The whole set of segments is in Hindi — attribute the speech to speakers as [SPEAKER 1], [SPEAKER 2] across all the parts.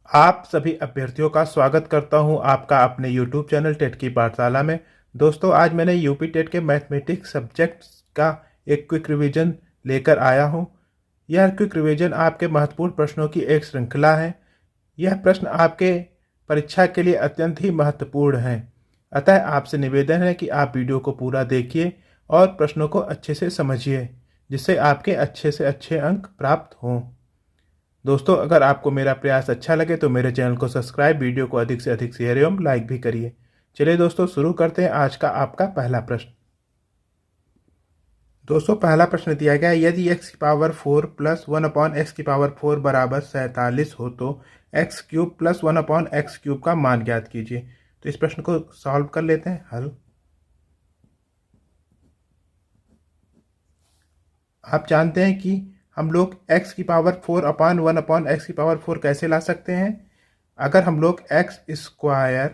[SPEAKER 1] आप सभी अभ्यर्थियों का स्वागत करता हूं आपका अपने YouTube चैनल टेट की पाठशाला में। दोस्तों, आज मैंने यूपी टेट के मैथमेटिक्स सब्जेक्ट का एक क्विक रिवीजन लेकर आया हूं। यह क्विक रिवीजन आपके महत्वपूर्ण प्रश्नों की एक श्रृंखला है। यह प्रश्न आपके परीक्षा के लिए अत्यंत ही महत्वपूर्ण है। अतः आपसे निवेदन है कि आप वीडियो को पूरा देखिए और प्रश्नों को अच्छे से समझिए, जिससे आपके अच्छे से अच्छे अंक प्राप्त हों। दोस्तों, अगर आपको मेरा प्रयास अच्छा लगे तो मेरे चैनल को सब्सक्राइब, वीडियो को अधिक से अधिक शेयर एवं लाइक भी करिए। चलिए दोस्तों, शुरू करते हैं आज का आपका पहला प्रश्न। दोस्तों, पहला प्रश्न दिया गया है, यदि x की पावर 4 प्लस 1/x की पावर 4 बराबर 47 हो तो x cube plus 1/x cube का मान ज्ञात कीजिए। तो इस प्रश्न को सॉल्व कर लेते हैं। हल आप जानते हैं कि हम लोग x की पावर 4/1/x की पावर 4 कैसे ला सकते हैं। अगर हम लोग x square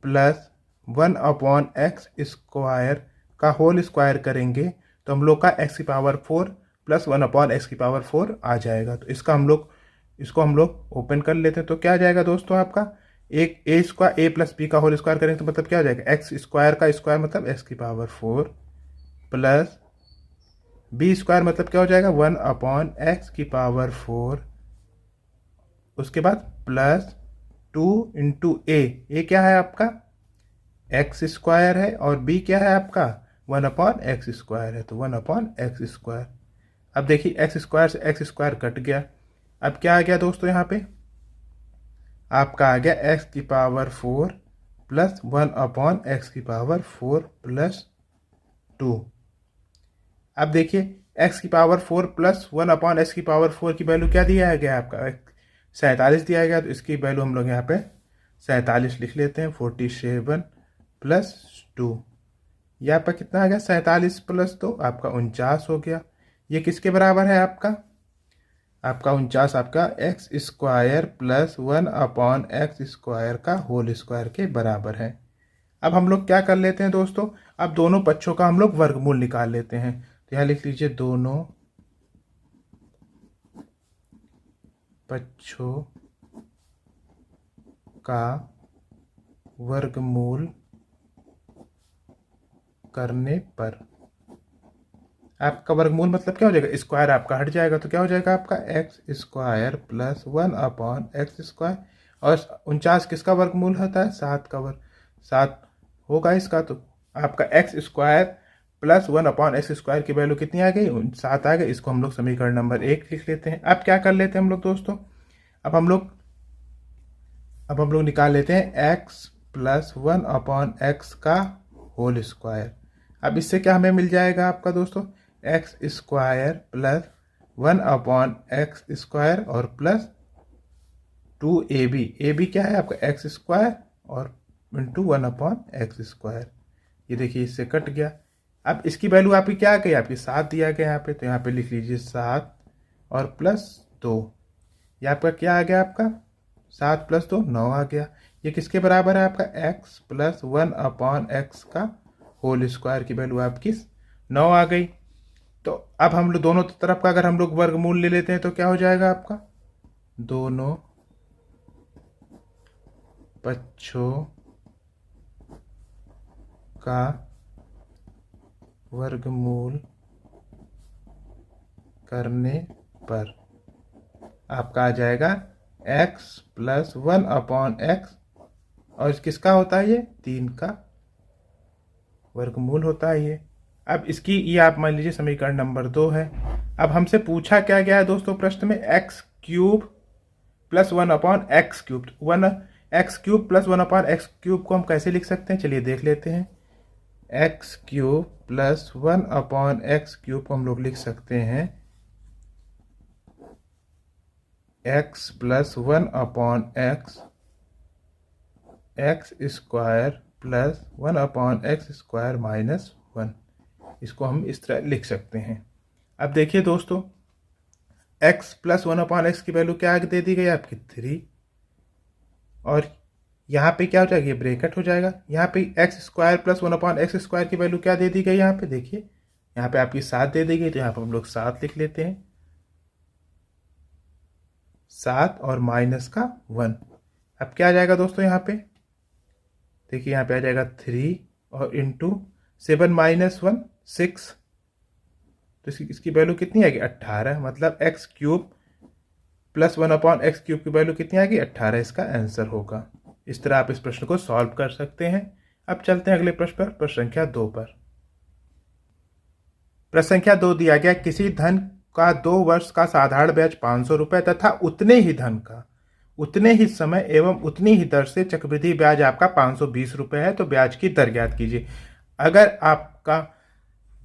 [SPEAKER 1] plus 1/x square का होल स्क्वायर करेंगे तो हम लोग का x की पावर 4 प्लस 1/x की पावर 4 आ जाएगा। तो इसको हम लोग ओपन कर लेते हैं। तो क्या आ जाएगा दोस्तों, आपका एक ए स्क्वायर ए प्लस बी का होल स्क्वायर करेंगे तो मतलब क्या हो जाएगा, एक्स स्क्वायर का स्क्वायर मतलब एक्स की पावर 4 प्लस बी स्क्वायर मतलब क्या हो जाएगा, 1/x की पावर 4, उसके बाद प्लस 2 इंटू ए क्या है आपका एक्स स्क्वायर है और बी क्या है आपका 1/x स्क्वायर है। तो 1/x स्क्वायर। अब देखिए एक्स स्क्वायर से एक्स स्क्वायर कट गया। अब क्या आ गया दोस्तों, यहाँ पे आपका आ गया एक्स की पावर 4 प्लस 1/x की पावर 4 प्लस 2। अब देखिए एक्स की पावर 4 प्लस 1/x की पावर 4 की वैल्यू क्या दिया गया आपका 47 दिया गया। तो इसकी वैल्यू हम लोग यहाँ पे 47 लिख लेते हैं। 47 प्लस 2, यहाँ पर कितना आ गया 47 प्लस 2 आपका 49 हो गया। ये किसके बराबर है आपका 49 आपका x square plus 1/x square का होल स्क्वायर के बराबर है। अब हम लोग क्या कर लेते हैं दोस्तों, अब दोनों पक्षों का हम लोग वर्गमूल निकाल लेते हैं। तो यहाँ लिख लीजिए दोनों पक्षों का वर्गमूल करने पर आपका वर्गमूल मतलब क्या हो जाएगा, स्क्वायर आपका हट जाएगा। तो क्या हो जाएगा आपका x square plus 1/x square. और 49 किसका वर्गमूल होता है, 7 का वर्ग 7 होगा इसका। तो आपका x square plus 1/x square की वैल्यू कितनी आ गई, 7 आ गई। इसको हम लोग समीकरण नंबर 1 लिख लेते हैं। अब क्या कर लेते हैं हम लोग दोस्तों, अब हम लोग निकाल लेते हैं एक्स प्लस 1/x का होल स्क्वायर। अब इससे क्या हमें मिल जाएगा आपका दोस्तों, x square plus 1/x square और प्लस 2ab क्या है आपका एक्स स्क्वायर और इंटू 1/x स्क्वायर। ये देखिए इससे कट गया। अब इसकी वैल्यू आपकी क्या आ गई, आपकी 7 दिया गया यहाँ पे। तो यहाँ पे लिख लीजिए 7 और प्लस 2। ये आपका क्या आ गया, आपका 7 प्लस 2 9 आ गया। ये किसके बराबर है आपका एक्स प्लस 1/x का होल स्क्वायर की वैल्यू आपकी 9 आ गई। तो अब हम लोग दोनों तरफ का अगर हम लोग वर्गमूल ले लेते हैं तो क्या हो जाएगा आपका, दोनों पक्षों का वर्गमूल करने पर आपका आ जाएगा x प्लस 1/x और किसका होता है, ये 3 का वर्गमूल होता है ये। अब इसकी ये आप मान लीजिए समीकरण नंबर 2 है। अब हमसे पूछा क्या गया है दोस्तों प्रश्न में, x cube plus 1/x cube. 1x cube plus 1/x cube को हम कैसे लिख सकते हैं, चलिए देख लेते हैं। X cube plus 1/x cube को हम लोग लिख सकते हैं x plus 1/x x square plus 1/x square minus 1। इसको हम इस तरह लिख सकते हैं। अब देखिए दोस्तों, x प्लस 1/x की वैल्यू क्या दे दी गई आपकी 3, और यहाँ पे क्या हो जाएगा, ये ब्रैकेट हो जाएगा। यहाँ पे x square plus 1/x square की वैल्यू क्या दे दी गई, यहाँ पे देखिए यहाँ पे आपकी 7 दे दी गई। तो यहाँ पे हम लोग 7 लिख लेते हैं। 7 और माइनस का 1। अब क्या आ जाएगा दोस्तों यहाँ पे, देखिए यहाँ पे आ जाएगा 3 और इंटू 7 माइनस 1 6, तो इसकी वैल्यू कितनी आएगी 18, मतलब x cube plus 1/x cube की वैल्यू कितनी आएगी 18, इसका आंसर होगा। इस तरह आप इस प्रश्न को सॉल्व कर सकते हैं। अब चलते हैं अगले प्रश्न पर, प्रश्न संख्या 2 पर। प्रश्न संख्या 2 दिया गया, किसी धन का 2 वर्ष का साधारण ब्याज 500 रुपये तथा उतने ही धन का उतने ही समय एवं उतनी ही दर से चक्रवृद्धि ब्याज आपका 520 रुपये है, तो ब्याज की दर ज्ञात कीजिए। अगर आपका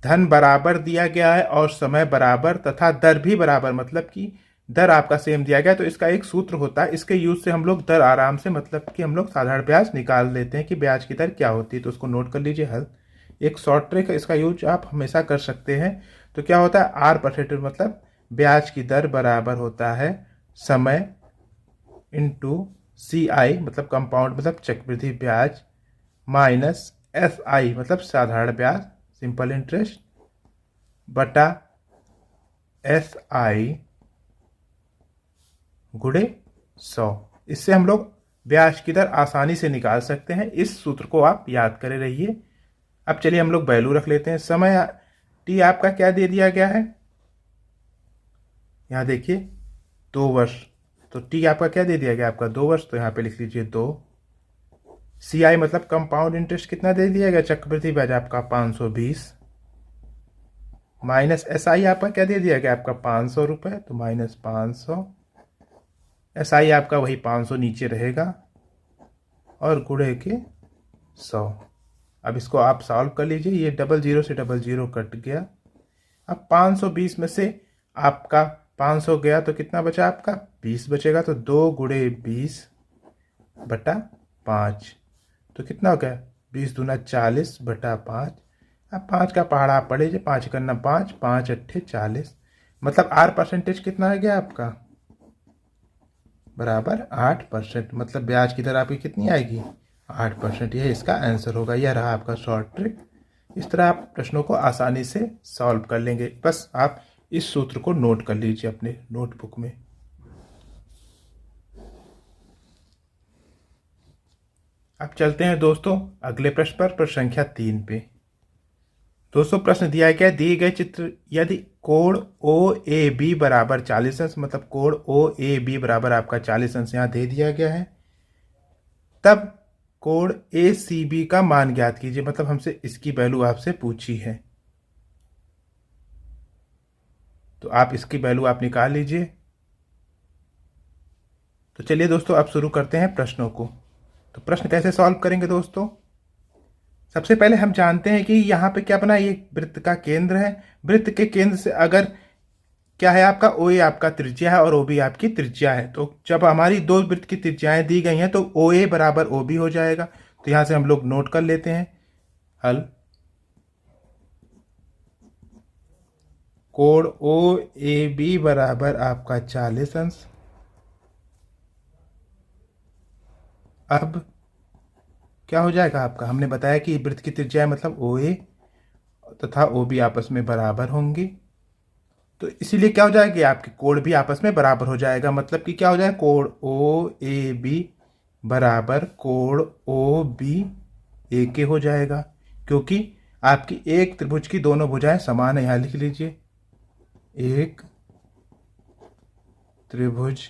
[SPEAKER 1] धन बराबर दिया गया है और समय बराबर तथा दर भी बराबर, मतलब कि दर आपका सेम दिया गया, तो इसका एक सूत्र होता है, इसके यूज से हम लोग दर आराम से, मतलब कि हम लोग साधारण ब्याज निकाल लेते हैं कि ब्याज की दर क्या होती है। तो उसको नोट कर लीजिए हल। एक शॉर्ट ट्रिक है, इसका यूज आप हमेशा कर सकते हैं। तो क्या होता है, R%, मतलब ब्याज की दर बराबर होता है समय इंटू CI, मतलब कंपाउंड मतलब चक्रवृद्धि ब्याज, माइनस SI, मतलब साधारण ब्याज सिंपल इंटरेस्ट, बटा SI गुणे 100। इससे हम लोग ब्याज की दर आसानी से निकाल सकते हैं। इस सूत्र को आप याद करे रहिए। अब चलिए हम लोग वैल्यू रख लेते हैं। समय T आपका क्या दे दिया गया है, यहाँ देखिए 2 वर्ष, तो T आपका क्या दे दिया गया, आपका 2 वर्ष, तो यहाँ पे लिख लीजिए 2। CI मतलब कंपाउंड इंटरेस्ट कितना दे दिया गया, चक्रवृद्धि ब्याज आपका 520, माइनस SI आपका क्या दे दिया गया, आपका 500 रुपये, तो माइनस 500, SI आपका वही 500 नीचे रहेगा, और गुणे के 100। अब इसको आप सॉल्व कर लीजिए, ये 00 से 00 कट गया। अब 520 में से आपका 500 गया तो कितना बचा, आपका 20 बचेगा, तो 2 गुणे 20 बटा 5, तो कितना हो गया 20 दूना 40 बटा 5। अब 5 का पहाड़ा आप पढ़ लीजिए, 5 करना 5, 5 अट्ठे 40, मतलब R% कितना आ गया आपका, बराबर 8%, मतलब ब्याज की दर आपकी कितनी आएगी 8%। यह इसका आंसर होगा। यह रहा आपका शॉर्ट ट्रिक। इस तरह आप प्रश्नों को आसानी से सॉल्व कर लेंगे। बस आप इस सूत्र को नोट कर लीजिए अपने नोटबुक में। अब चलते हैं दोस्तों अगले प्रश्न पर, प्रश्न संख्या 3 पे। दोस्तों प्रश्न दिया गया, दिए गए चित्र यदि कोण OAB बराबर 40 अंश, मतलब कोण OAB बराबर आपका 40 अंश यहाँ दे दिया गया है, तब कोण ACB का मान ज्ञात कीजिए, मतलब हमसे इसकी वैल्यू आपसे पूछी है। तो आप इसकी वैल्यू आप निकाल लीजिए। तो चलिए दोस्तों अब शुरू करते हैं प्रश्नों को। तो प्रश्न कैसे सॉल्व करेंगे दोस्तों, सबसे पहले हम जानते हैं कि यहाँ पे क्या बना, ये वृत्त का केंद्र है। वृत्त के केंद्र से अगर क्या है आपका, OA आपका त्रिज्या है और OB आपकी त्रिज्या है, तो जब हमारी दो वृत्त की त्रिज्याएं दी गई हैं तो OA बराबर OB हो जाएगा। तो यहाँ से हम लोग नोट कर लेते हैं हल। कोण OAB बराबर आपका 40 अंश। अब क्या हो जाएगा आपका, हमने बताया कि वृत्त की त्रिज्या मतलब OA तथा OB आपस में बराबर होंगे, तो इसीलिए क्या हो जाएगा, आपके कोण भी आपस में बराबर हो जाएगा। मतलब कि क्या हो जाएगा, कोण OAB बराबर कोण OBAK हो जाएगा, क्योंकि आपकी एक त्रिभुज की दोनों भुजाएं समान है। यहाँ लिख लीजिए, एक त्रिभुज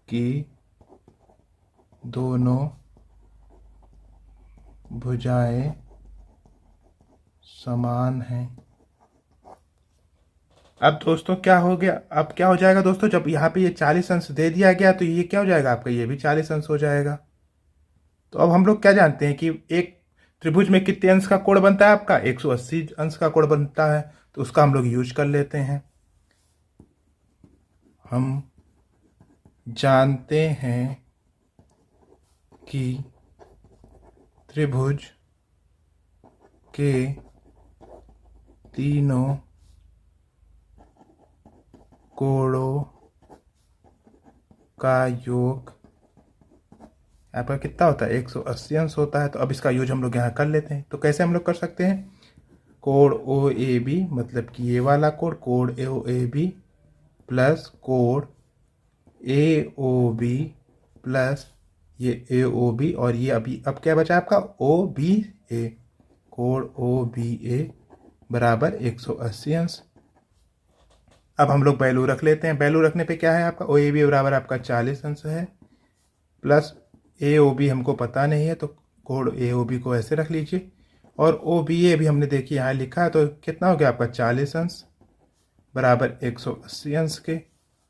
[SPEAKER 1] की दोनों भुजाएं समान हैं। अब दोस्तों क्या हो गया, अब क्या हो जाएगा दोस्तों, जब यहाँ पे ये 40 अंश दे दिया गया तो ये क्या हो जाएगा आपका, ये भी 40 अंश हो जाएगा। तो अब हम लोग क्या जानते हैं कि एक त्रिभुज में कितने अंश का कोण बनता है, आपका 180 अंश का कोण बनता है, तो उसका हम लोग यूज कर लेते हैं। हम जानते हैं कि त्रिभुज के तीनों कोणों का योग आपका कितना होता है, 180 अंश होता है। तो अब इसका यूज हम लोग यहाँ कर लेते हैं। तो कैसे हम लोग कर सकते हैं, कोण OAB मतलब कि ये वाला कोण OAB प्लस कोण ए ओ बी प्लस ये ए ओ बी और ये अभी अब क्या बचा आपका ओ बी ए, कोण ओ बी ए बराबर 180 अंश। अब हम लोग वैल्यू रख लेते हैं। वैल्यू रखने पे क्या है आपका ओ ए बी बराबर आपका 40 अंश है, प्लस ए ओ बी हमको पता नहीं है तो कोण ए ओ बी को ऐसे रख लीजिए, और ओ बी ए भी हमने देखिए यहाँ लिखा है, तो कितना हो गया आपका 40 अंश बराबर 180 अंश के।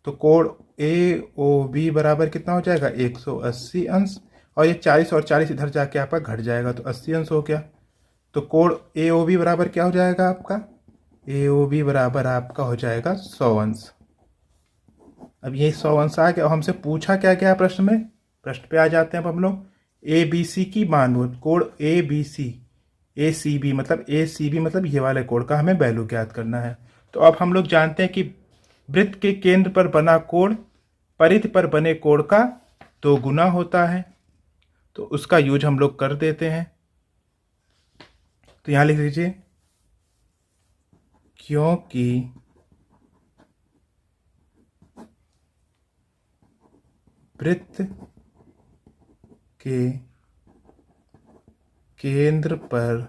[SPEAKER 1] तो कोण ए ओ बी बराबर कितना हो जाएगा 180 अंश, और ये 40 और 40 इधर जाके आपका घट जाएगा तो 80 अंश हो गया। तो कोण ए ओ बी बराबर क्या हो जाएगा आपका, ए ओ बी बराबर आपका हो जाएगा 100 अंश। अब ये 100 अंश आ गया और हमसे पूछा क्या क्या प्रश्न में, प्रश्न पे आ जाते हैं अब हम लोग। ए बी सी की मान, कोण A B C, A C B मतलब ये वाले कोण का हमें वैल्यू ज्ञात करना है। तो अब हम लोग जानते हैं कि वृत्त के केंद्र पर बना कोण परिधि पर बने कोण का 2 गुना होता है, तो उसका यूज हम लोग कर देते हैं। तो यहां लिख लीजिए, क्योंकि वृत्त के केंद्र पर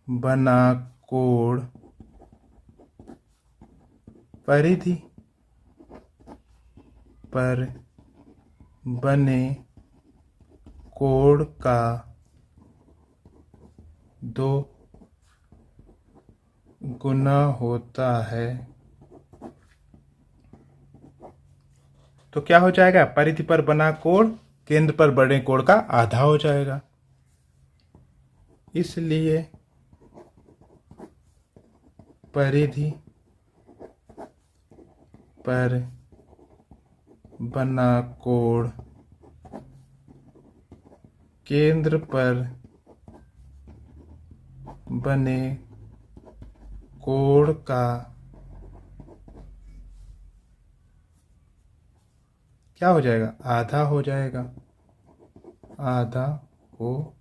[SPEAKER 1] बना कोण परिधि पर बने कोण का 2 गुना होता है। तो क्या हो जाएगा, परिधि पर बना कोण केंद्र पर बने कोण का आधा हो जाएगा। इसलिए परिधि पर बना कोण केंद्र पर बने कोण का क्या हो जाएगा, आधा हो जाएगा, आधा हो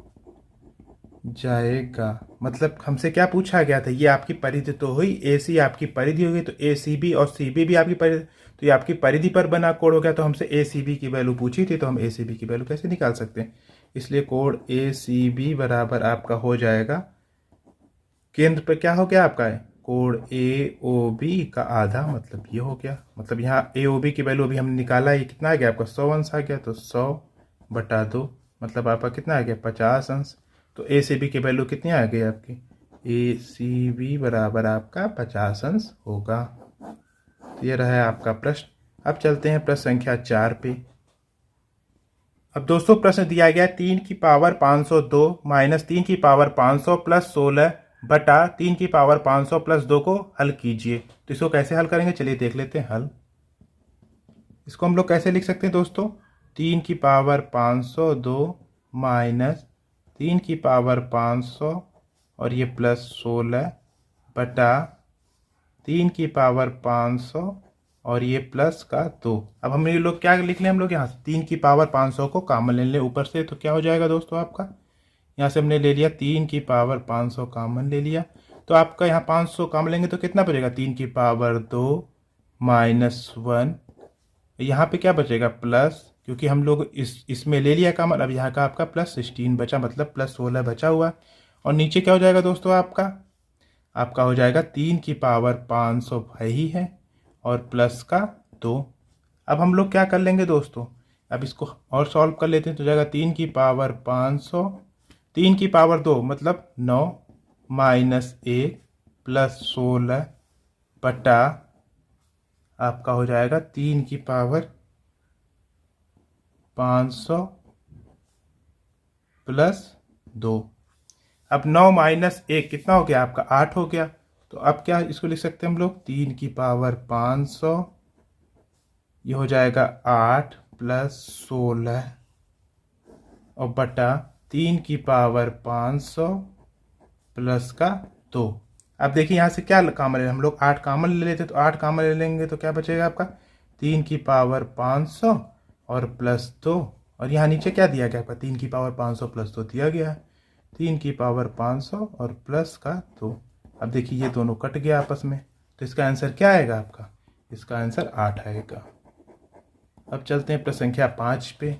[SPEAKER 1] जाएगा। मतलब हमसे क्या पूछा गया था, ये आपकी परिधि तो हुई, ए सी आपकी परिधि हो गई, तो ए सी बी और सी बी भी आपकी परिधि, तो ये आपकी परिधि पर बना कोण हो गया। तो हमसे ए सी बी की वैल्यू पूछी थी, तो हम ए सी बी की वैल्यू कैसे निकाल सकते हैं। इसलिए कोण ए सी बी बराबर आपका हो जाएगा, केंद्र पर क्या हो गया आपका है कोण ए ओ बी का आधा, मतलब ये हो गया। मतलब यहाँ ए ओ बी की वैल्यू अभी हमने निकाला, ये कितना आ गया आपका 100 अंश आ गया, तो 100/2 मतलब आपका कितना आ गया 50 अंश। तो ए सी बी की वैल्यू कितनी आ गई आपकी, ए सी बी बराबर आपका 50 अंश होगा। तो ये रहा है आपका प्रश्न। अब चलते हैं प्रश्न संख्या 4 पे। अब दोस्तों प्रश्न दिया गया 3 की पावर 502 माइनस 3 की पावर 500 प्लस 16 बटा 3 की पावर 500 प्लस 2 को हल कीजिए। तो इसको कैसे हल करेंगे, चलिए देख लेते हैं हल। इसको हम लोग कैसे लिख सकते हैं दोस्तों, 3 की पावर 502 माइनस 3 की पावर 500 और ये प्लस 16 बटा 3 की पावर 500 और ये प्लस का 2। अब हम ये लोग क्या लिख लें, हम लोग यहाँ से 3 की पावर 500 को कॉमन ले लें ऊपर से, तो क्या हो जाएगा दोस्तों आपका, यहाँ से हमने ले लिया 3 की पावर 500 कॉमन ले लिया, तो आपका यहाँ 500 कॉमन लेंगे तो कितना बचेगा 3 की पावर 2 माइनस 1, यहाँ पे क्या बचेगा प्लस, क्योंकि हम लोग इसमें ले लिया कॉमन, अब यहाँ का आपका प्लस 16 बचा, मतलब प्लस 16 बचा हुआ। और नीचे क्या हो जाएगा दोस्तों आपका हो जाएगा 3 की पावर 500 ही है और प्लस का 2। अब हम लोग क्या कर लेंगे दोस्तों, अब इसको और सॉल्व कर लेते हैं, तो जाएगा 3 की पावर 500, 3 की पावर 2 मतलब 9 माइनस 1 प्लस 16 बटा आपका हो जाएगा 3 की पावर 500 प्लस 2। अब 9 माइनस 1 कितना हो गया आपका 8 हो गया। तो अब क्या इसको लिख सकते हैं हम लोग 3 की पावर 500, ये हो जाएगा 8 प्लस 16 और बटा 3 की पावर 500 प्लस का 2। अब देखिए यहाँ से क्या कॉमन ले, हम लोग 8 कॉमन ले लेते, तो 8 कॉमन ले लेंगे तो क्या बचेगा आपका 3 की पावर 500 और प्लस 2, और यहाँ नीचे क्या दिया गया आपका 3 की पावर 500 प्लस 2 दिया गया है, 3 की पावर 500 और प्लस का 2। अब देखिए ये दोनों कट गया आपस में, तो इसका आंसर क्या आएगा आपका, इसका आंसर 8 आएगा। अब चलते हैं प्रश्न संख्या 5 पे।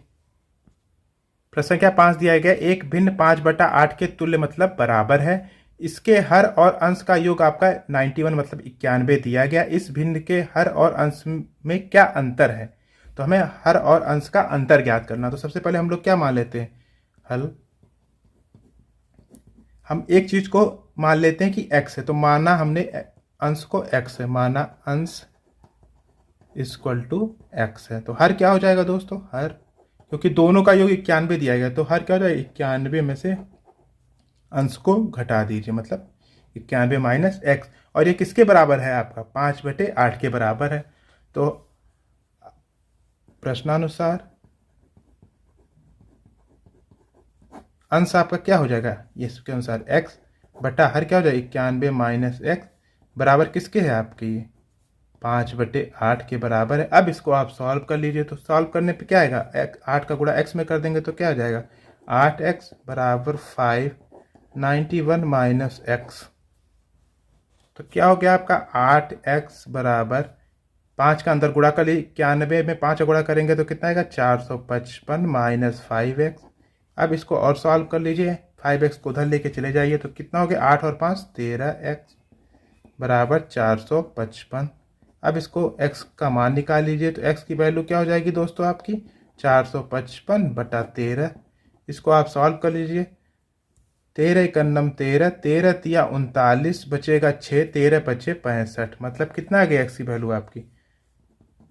[SPEAKER 1] प्रश्न संख्या 5 दिया गया एक भिन्न 5/8 के तुल्य मतलब बराबर है। इसके हर और अंश का योग आपका 91 मतलब 91 दिया गया। इस भिन्न के हर और अंश में क्या अंतर है? तो हमें हर और अंश का अंतर ज्ञात करना। तो सबसे पहले हम लोग क्या मान लेते हैं? हल। हम एक चीज को मान लेते हैं कि x है, तो माना हमने अंश को x है, माना अंश इक्वल टू x है। तो हर क्या हो जाएगा दोस्तों? हर, क्योंकि दोनों का योग 91 दिया गया, तो हर क्या हो जाएगा? 91 में से अंश को घटा दीजिए, मतलब 91 माइनस x। और ये किसके बराबर है? आपका 5/8 के बराबर है। तो प्रश्नानुसार अंश आपका क्या हो जाएगा? इसके अनुसार x बटा हर क्या हो जाएगा? 91 माइनस x बराबर किसके है? आपके ये 5/8 के बराबर है। अब इसको आप सॉल्व कर लीजिए। तो सॉल्व करने पे क्या आएगा? 8 का गुणा x में कर देंगे तो क्या हो जाएगा? 8x बराबर 591 माइनस x। तो क्या हो गया आपका? 8x बराबर 5 का अंदर गुणा कर लीजिए, 91 में 5 का गुणा करेंगे तो कितना आएगा? 455 माइनस 5x। अब इसको और सॉल्व कर लीजिए, 5x को उधर लेके चले जाइए तो कितना हो गया? 8 और 5 13x बराबर 455। अब इसको x का मान निकाल लीजिए, तो x की वैल्यू क्या हो जाएगी दोस्तों? आपकी 455/13। इसको आप सॉल्व कर लीजिए। 13 एकन्नम 13, 13 तिया 39, बचेगा 6, 13 बचे 65। मतलब कितना आ गया x की वैल्यू आपकी?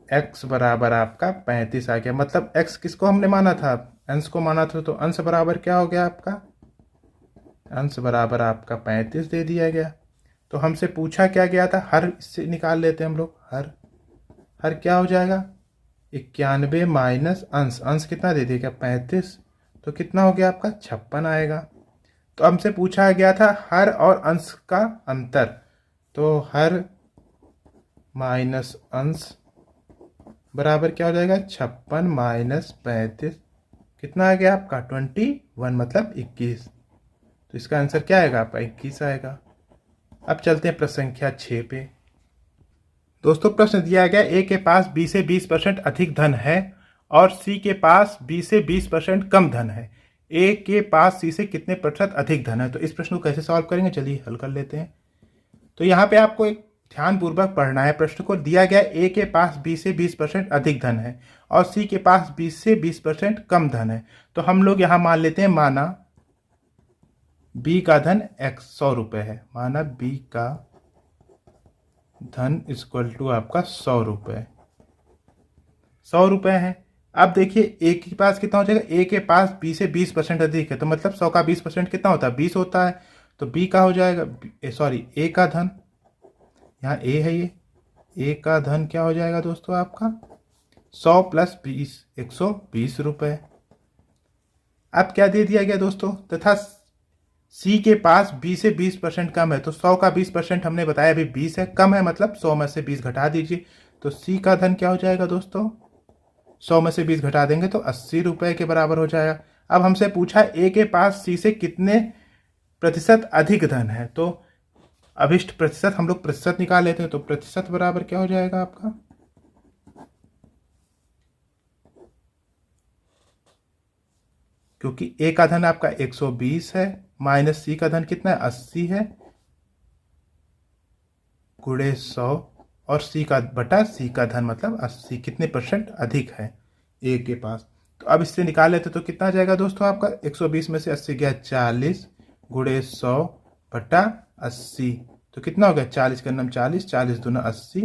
[SPEAKER 1] x बराबर आपका 35 आ गया। मतलब x किसको हमने माना था? अंश को माना था। तो अंश बराबर क्या हो गया आपका? अंश बराबर आपका 35 दे दिया गया। तो हमसे पूछा क्या गया था? हर इससे निकाल लेते हैं हम लोग। हर क्या हो जाएगा? 91 माइनस अंश। अंश कितना दे दिया? 35। तो कितना हो गया आपका? 56 आएगा। तो हमसे पूछा गया था हर और अंश का अंतर। तो हर माइनस अंश बराबर क्या हो जाएगा? 56 माइनस 35। कितना आ गया आपका? 21 मतलब 21। तो इसका आंसर क्या आएगा आपका? 21 आएगा। अब चलते हैं प्रश्न संख्या 6 पे। दोस्तों प्रश्न दिया गया ए के पास b से 20% अधिक धन है और c के पास b से 20% कम धन है। ए के पास c से कितने प्रतिशत अधिक धन है? तो इस प्रश्न को कैसे सॉल्व करेंगे? चलिए हल कर लेते हैं। तो यहाँ पे आपको एक ध्यानपूर्वक पढ़ना है। प्रश्न को दिया गया ए के पास b से 20% अधिक धन है और c के पास b से 20% कम धन है। तो हम लोग यहाँ मान लेते हैं, माना b का धन x 100 रुपये है, माना b का धन इक्वल टू आपका 100 रुपये, 100 रुपये है। अब देखिए ए के पास कितना हो जाएगा? ए के पास b से 20% अधिक है, तो मतलब 100 का 20% कितना होता है? 20 होता है। तो b का हो जाएगा, सॉरी ए का धन, यहाँ ए है ये, ए का धन क्या हो जाएगा दोस्तों आपका? 100 प्लस 20 120 रुपये। अब क्या दे दिया गया दोस्तों? तथा सी के पास b से 20% कम है। तो 100 का 20% हमने बताया अभी 20 है, कम है मतलब 100 में से 20 घटा दीजिए। तो सी का धन क्या हो जाएगा दोस्तों? 100 में से 20 घटा देंगे तो 80 रुपये के बराबर हो जाएगा। अब हमसे पूछा ए के पास सी से कितने प्रतिशत अधिक धन है। तो अभिष्ट प्रतिशत हम लोग प्रतिशत निकाल लेते हैं। तो प्रतिशत बराबर क्या हो जाएगा आपका? क्योंकि ए का धन आपका 120 है, माइनस सी का धन कितना है? 80 है, गुणे 100 और सी का बटा सी का धन मतलब 80 कितने % अधिक है ए के पास। तो अब इससे निकाल लेते तो कितना जाएगा दोस्तों आपका? 120 में से 80 गया 40, गुणे 100 बटा 80। तो कितना हो गया? 40 का नाम 40, 40 दूना 80,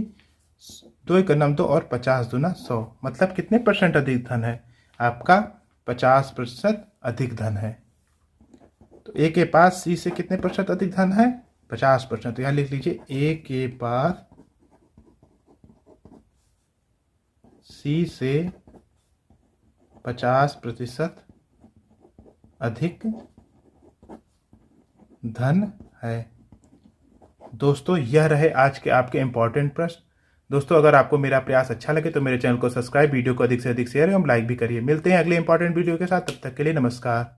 [SPEAKER 1] 2 का नाम 2 और 50 दूना 100। मतलब कितने % अधिक धन है आपका? 50% अधिक धन है। तो ए के पास सी से कितने % अधिक धन है? 50%। तो यहाँ लिख लीजिए ए के पास सी से 50% अधिक धन है। दोस्तों यह रहे आज के आपके इंपॉर्टेंट प्रश्न। दोस्तों अगर आपको मेरा प्रयास अच्छा लगे तो मेरे चैनल को सब्सक्राइब, वीडियो को अधिक से अधिक शेयर एवं लाइक भी करिए। मिलते हैं अगले इंपॉर्टेंट वीडियो के साथ, तब तक के लिए नमस्कार।